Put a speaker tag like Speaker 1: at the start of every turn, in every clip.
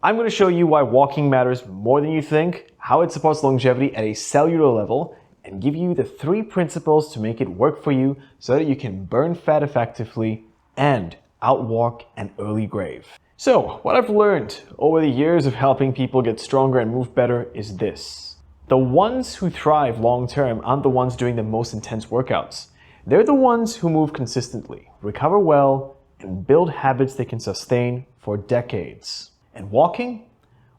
Speaker 1: I'm going to show you why walking matters more than you think, how it supports longevity at a cellular level, and give you the 3 principles to make it work for you so that you can burn fat effectively and outwalk an early grave. So, what I've learned over the years of helping people get stronger and move better is this. The ones who thrive long term aren't the ones doing the most intense workouts. They're the ones who move consistently, recover well, and build habits they can sustain for decades. And walking?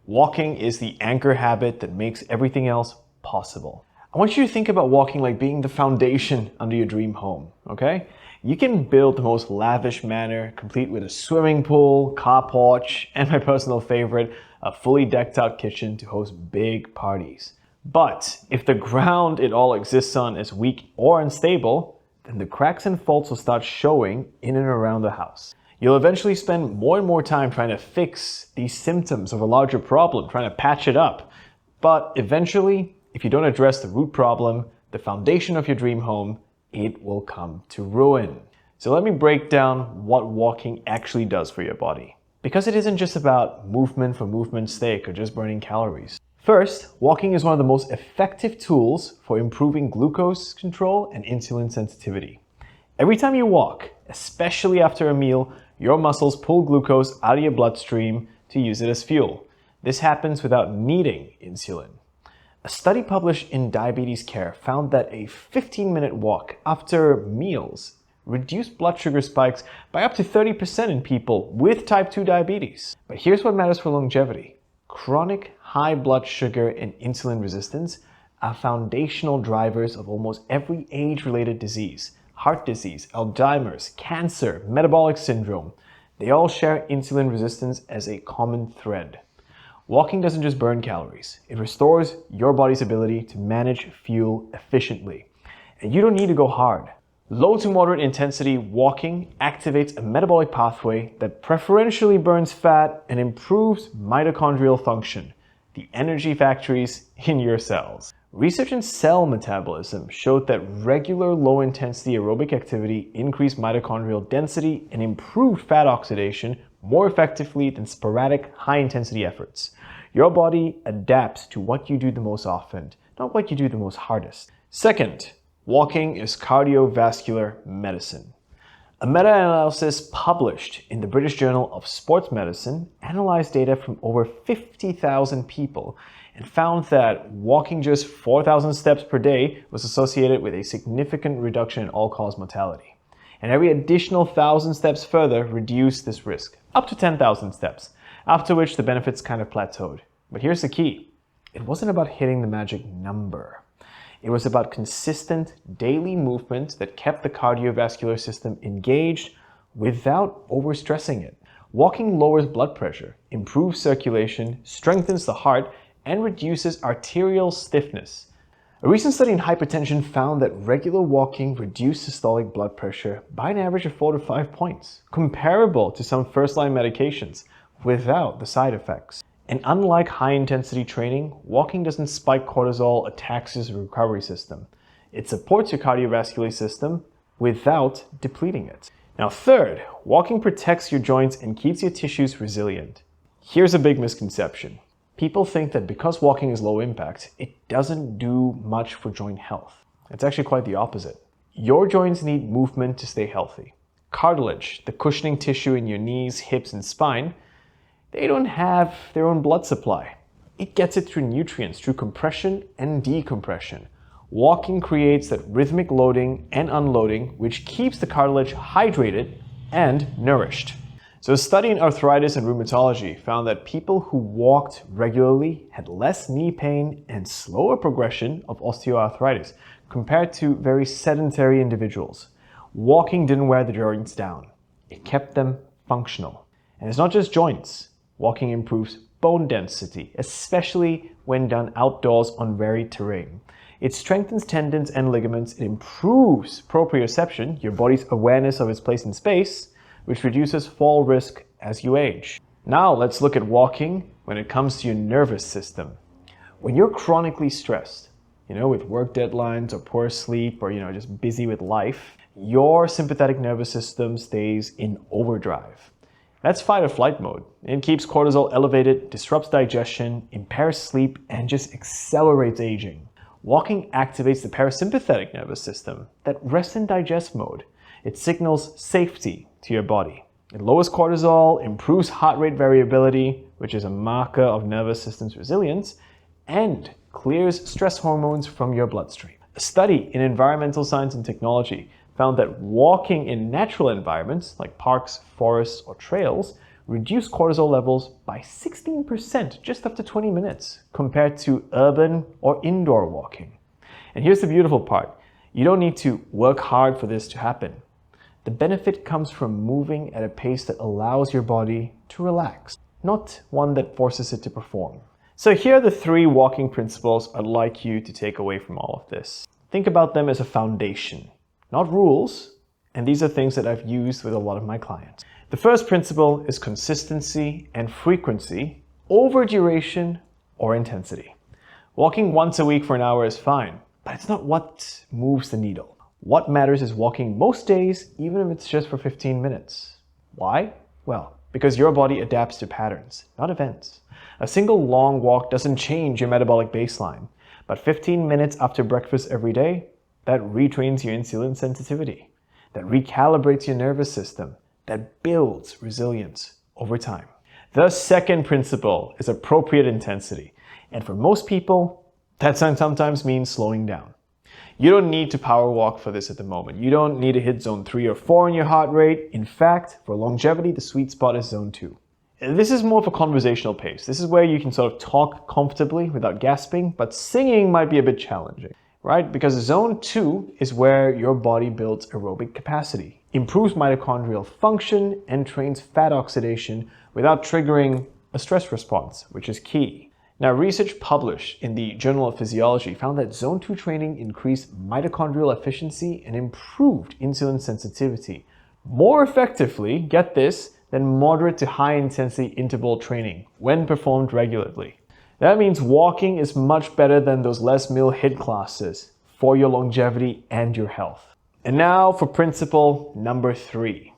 Speaker 1: Walking is the anchor habit that makes everything else possible. I want you to think about walking like being the foundation under your dream home, okay? You can build the most lavish manor, complete with a swimming pool, car porch, and my personal favorite, a fully decked out kitchen to host big parties. But if the ground it all exists on is weak or unstable, then the cracks and faults will start showing in and around the house. You'll eventually spend more and more time trying to fix these symptoms of a larger problem, trying to patch it up. But eventually, if you don't address the root problem, the foundation of your dream home, it will come to ruin. So let me break down what walking actually does for your body. Because it isn't just about movement for movement's sake or just burning calories. First, walking is one of the most effective tools for improving glucose control and insulin sensitivity. Every time you walk, especially after a meal, your muscles pull glucose out of your bloodstream to use it as fuel. This happens without needing insulin. A study published in Diabetes Care found that a 15-minute walk after meals reduced blood sugar spikes by up to 30% in people with type 2 diabetes. But here's what matters for longevity. Chronic high blood sugar and insulin resistance are foundational drivers of almost every age-related disease. Heart disease, Alzheimer's, cancer, metabolic syndrome. They all share insulin resistance as a common thread. Walking doesn't just burn calories. It restores your body's ability to manage fuel efficiently. And you don't need to go hard. Low to moderate intensity walking activates a metabolic pathway that preferentially burns fat and improves mitochondrial function, the energy factories in your cells. Research in cell metabolism showed that regular low-intensity aerobic activity increased mitochondrial density and improved fat oxidation more effectively than sporadic high-intensity efforts. Your body adapts to what you do the most often, not what you do the most hardest. Second, walking is cardiovascular medicine. A meta-analysis published in the British Journal of Sports Medicine analyzed data from over 50,000 people and found that walking just 4,000 steps per day was associated with a significant reduction in all-cause mortality. And every additional 1,000 steps further reduced this risk, up to 10,000 steps, after which the benefits kind of plateaued. But here's the key. It wasn't about hitting the magic number. It was about consistent daily movement that kept the cardiovascular system engaged without overstressing it. Walking lowers blood pressure, improves circulation, strengthens the heart, and reduces arterial stiffness. A recent study in hypertension found that regular walking reduced systolic blood pressure by an average of 4 to 5 points, comparable to some first-line medications, without the side effects. And unlike high-intensity training, walking doesn't spike cortisol or taxes the recovery system. It supports your cardiovascular system without depleting it. Now third, walking protects your joints and keeps your tissues resilient. Here's a big misconception. People think that because walking is low impact, it doesn't do much for joint health. It's actually quite the opposite. Your joints need movement to stay healthy. Cartilage, the cushioning tissue in your knees, hips, and spine, they don't have their own blood supply. It gets it through nutrients, through compression and decompression. Walking creates that rhythmic loading and unloading, which keeps the cartilage hydrated and nourished. So a study in arthritis and rheumatology found that people who walked regularly had less knee pain and slower progression of osteoarthritis compared to very sedentary individuals. Walking didn't wear the joints down. It kept them functional. And it's not just joints. Walking improves bone density, especially when done outdoors on varied terrain. It strengthens tendons and ligaments. It improves proprioception, your body's awareness of its place in space, which reduces fall risk as you age. Now let's look at walking when it comes to your nervous system. When you're chronically stressed, with work deadlines or poor sleep or, just busy with life, your sympathetic nervous system stays in overdrive. That's fight or flight mode. It keeps cortisol elevated, disrupts digestion, impairs sleep, and just accelerates aging. Walking activates the parasympathetic nervous system, that rest and digest mode. It signals safety to your body. It lowers cortisol, improves heart rate variability, which is a marker of nervous system's resilience, and clears stress hormones from your bloodstream. A study in environmental science and technology found that walking in natural environments like parks, forests, or trails reduced cortisol levels by 16% just after 20 minutes compared to urban or indoor walking. And here's the beautiful part. You don't need to work hard for this to happen. The benefit comes from moving at a pace that allows your body to relax, not one that forces it to perform. So here are the 3 walking principles I'd like you to take away from all of this. Think about them as a foundation, not rules, and these are things that I've used with a lot of my clients. The first principle is consistency and frequency over duration or intensity. Walking once a week for an hour is fine, but it's not what moves the needle. What matters is walking most days, even if it's just for 15 minutes. Why? Well, because your body adapts to patterns, not events. A single long walk doesn't change your metabolic baseline, but 15 minutes after breakfast every day, that retrains your insulin sensitivity, that recalibrates your nervous system, that builds resilience over time. The second principle is appropriate intensity. And for most people, that sometimes means slowing down. You don't need to power walk for this at the moment. You don't need to hit zone 3 or 4 in your heart rate. In fact, for longevity, the sweet spot is zone 2. This is more of a conversational pace. This is where you can sort of talk comfortably without gasping, but singing might be a bit challenging, right? Because zone 2 is where your body builds aerobic capacity, improves mitochondrial function, and trains fat oxidation without triggering a stress response, which is key. Now, research published in the Journal of Physiology found that zone 2 training increased mitochondrial efficiency and improved insulin sensitivity more effectively, get this, than moderate to high intensity interval training when performed regularly. That means walking is much better than those Les Mills HIIT classes for your longevity and your health. And now for principle number 3,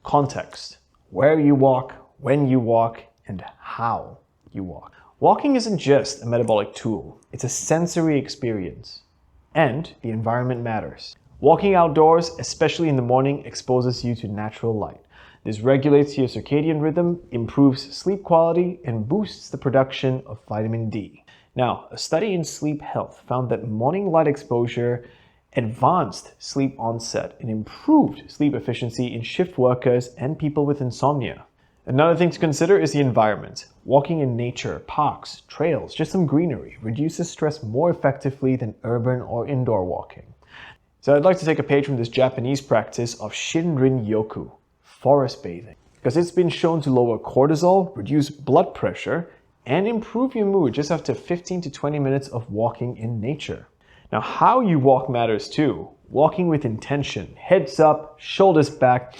Speaker 1: context. Where you walk, when you walk, and how you walk. Walking isn't just a metabolic tool, it's a sensory experience. And the environment matters. Walking outdoors, especially in the morning, exposes you to natural light. This regulates your circadian rhythm, improves sleep quality, and boosts the production of vitamin D. Now, a study in sleep health found that morning light exposure advanced sleep onset and improved sleep efficiency in shift workers and people with insomnia. Another thing to consider is the environment. Walking in nature, parks, trails, just some greenery reduces stress more effectively than urban or indoor walking. So I'd like to take a page from this Japanese practice of Shinrin-yoku, forest bathing, because it's been shown to lower cortisol, reduce blood pressure, and improve your mood just after 15 to 20 minutes of walking in nature. Now, how you walk matters too. Walking with intention, heads up, shoulders back,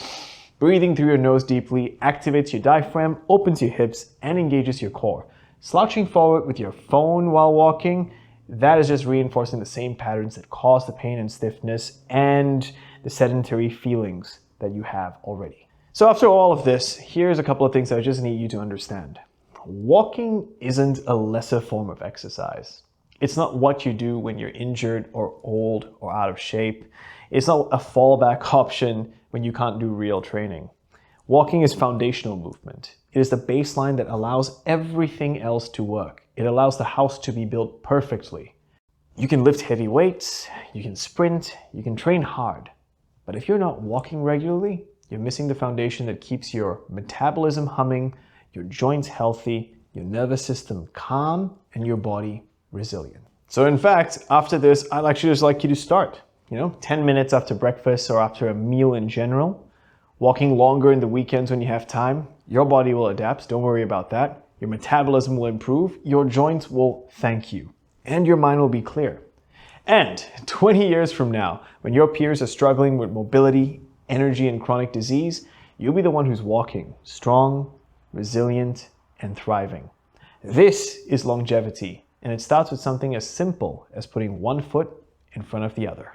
Speaker 1: breathing through your nose deeply activates your diaphragm, opens your hips, and engages your core. Slouching forward with your phone while walking, that is just reinforcing the same patterns that cause the pain and stiffness and the sedentary feelings that you have already. So after all of this, here's a couple of things that I just need you to understand. Walking isn't a lesser form of exercise. It's not what you do when you're injured or old or out of shape. It's not a fallback option when you can't do real training. Walking is foundational movement. It is the baseline that allows everything else to work. It allows the house to be built perfectly. You can lift heavy weights, you can sprint, you can train hard. But if you're not walking regularly, you're missing the foundation that keeps your metabolism humming, your joints healthy, your nervous system calm, and your body resilient. So in fact, after this, I'd actually just like you to start. 10 minutes after breakfast or after a meal in general. Walking longer in the weekends when you have time. Your body will adapt, don't worry about that. Your metabolism will improve, your joints will thank you, and your mind will be clear. And 20 years from now, when your peers are struggling with mobility, energy, and chronic disease, you'll be the one who's walking, strong, resilient, and thriving. This is longevity, and it starts with something as simple as putting one foot in front of the other.